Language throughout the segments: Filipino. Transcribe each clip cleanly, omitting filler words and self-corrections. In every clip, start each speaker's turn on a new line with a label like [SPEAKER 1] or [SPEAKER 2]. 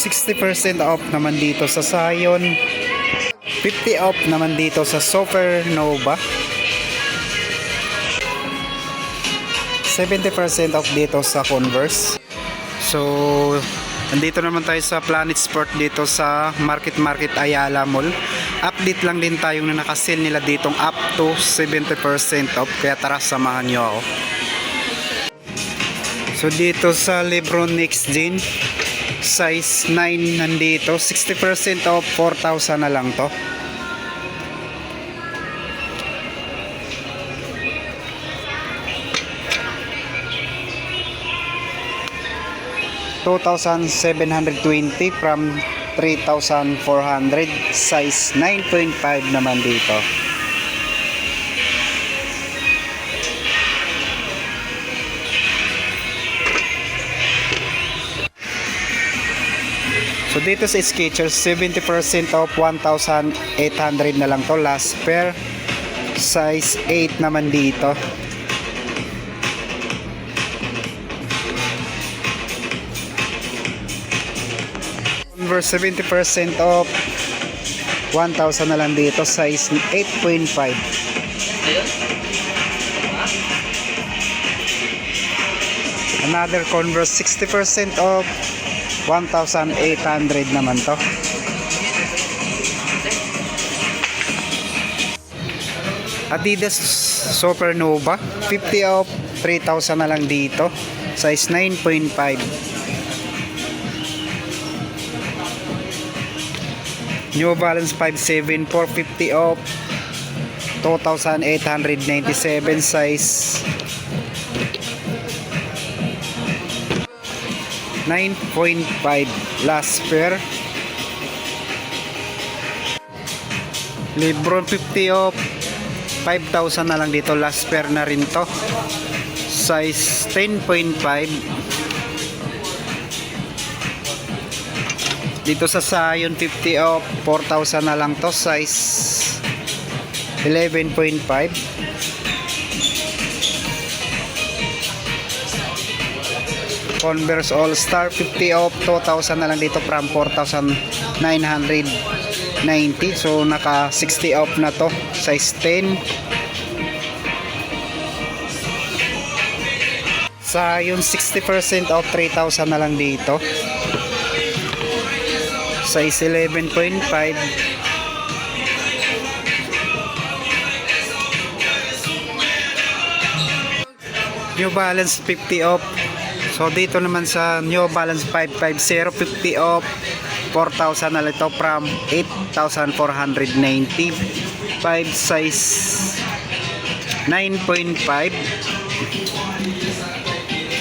[SPEAKER 1] 60% off naman dito sa Zion. 50 off naman dito sa Supernova. 70% off dito sa Converse. So, nandito naman tayo sa Planet Sport dito sa Market Ayala Mall. Update lang din tayo na naka-sale nila ditong up to 70% off. Kaya tara, samahan nyo ako. So, dito sa Lebron Next Gen, size 9 nandito. 60% off, 4,000 na lang to. $2,720 from 3,400, size 9.5 naman dito. So dito sa Skechers, 70% off, 1,800 na lang to, last pair, size 8 naman dito. Converse 70% off, 1,000 na lang dito, size 8.5. Another Converse 60% off, 1,800 naman to. Adidas Supernova 50 off, 3,000 na lang dito, size 9.5. New Balance 5.7 450 off, 2,897, size 9.5, last pair. Lebron 50 off, 5,000 na lang dito, last pair na rin to, size 10.5. Dito sa Zion 50 off, 4,000 na lang to, size 11.5. Converse All Star 50 off, 2,000 na lang dito from 4,990. So naka 60 off na to, size 10. Zion 60% off, 3,000 na lang dito, size 11.5. New Balance 50 off. So dito naman sa New Balance 550, 50 off, 4,000 na lang ito from 8,490. 5, size 9.5.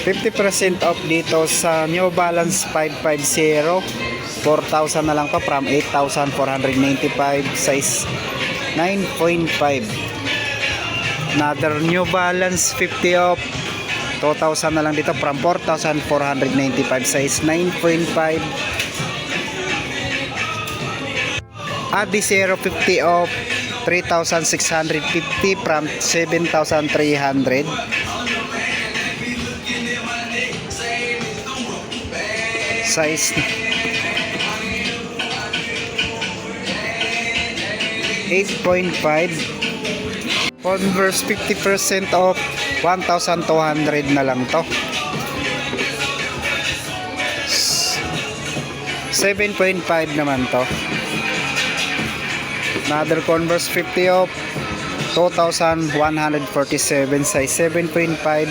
[SPEAKER 1] 50% off dito sa New Balance 550, 4,000 na lang to from 8,495, size 9.5. Another New Balance 50 off, 2,000 na lang dito from 4,495, size 9.5. Adizero 50 off, 3,650 from 7,300. Size 8.5. Converse 50% off, 1,200 na lang to, 7.5 naman to. Another Converse 50 off, 2,147, size 7.5.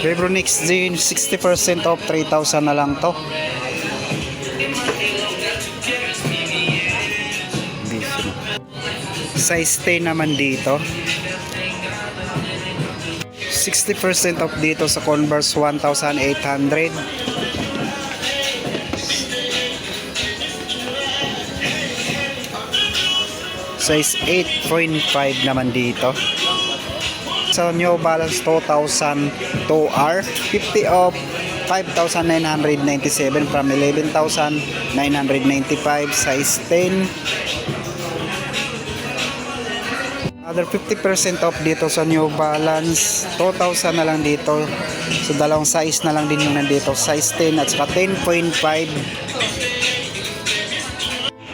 [SPEAKER 1] Lebron Next Gen 60% off, 3,000 na lang to. Size 10 naman dito. 60% off dito sa Converse, 1,800. Size 8.5 naman dito. Sa New Balance 2,000 2R 50 off, 5,997 from 11,995, size 10. Other 50% off dito sa New Balance. 2,000 na lang dito. So dalawang size na lang din yung nandito. Size 10 at saka 10.5.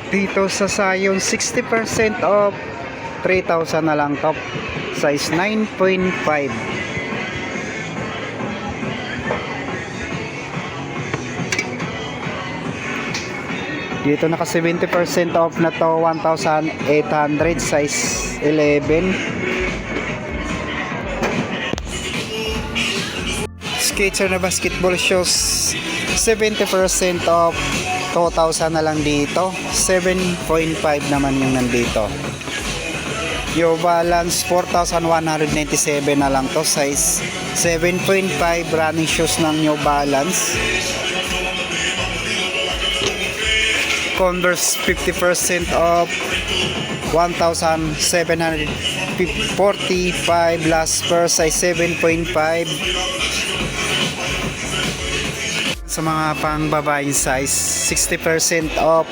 [SPEAKER 1] Dito sa Zion 60% off. 3,000 na lang top. Size 9.5. Dito naka 70% off na to, 1,800, size 11. Sketcher na basketball shoes, 70% off, 2,000 na lang dito. 7.5 naman yung nandito. New Balance 4,197 na lang to, size 7.5, running shoes ng New Balance. Converse 50% off, 1,745, last per size 7.5. Sa mga pang babaeng size 60% off,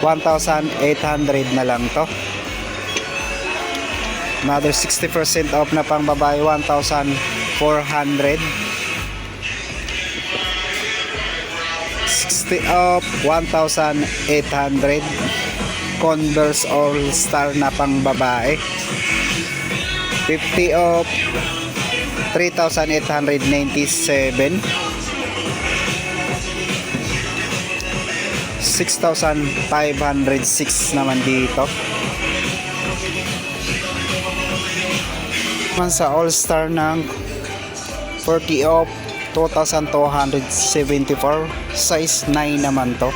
[SPEAKER 1] 1,800 na lang to. Another 60% off na pang babae, 1,400. 60 off, 1,800. Converse All Star na pang babae, 50 off, 3,897. 6,506 naman dito. Man sa All Star ng 40 off, 2,274, size 9 naman to.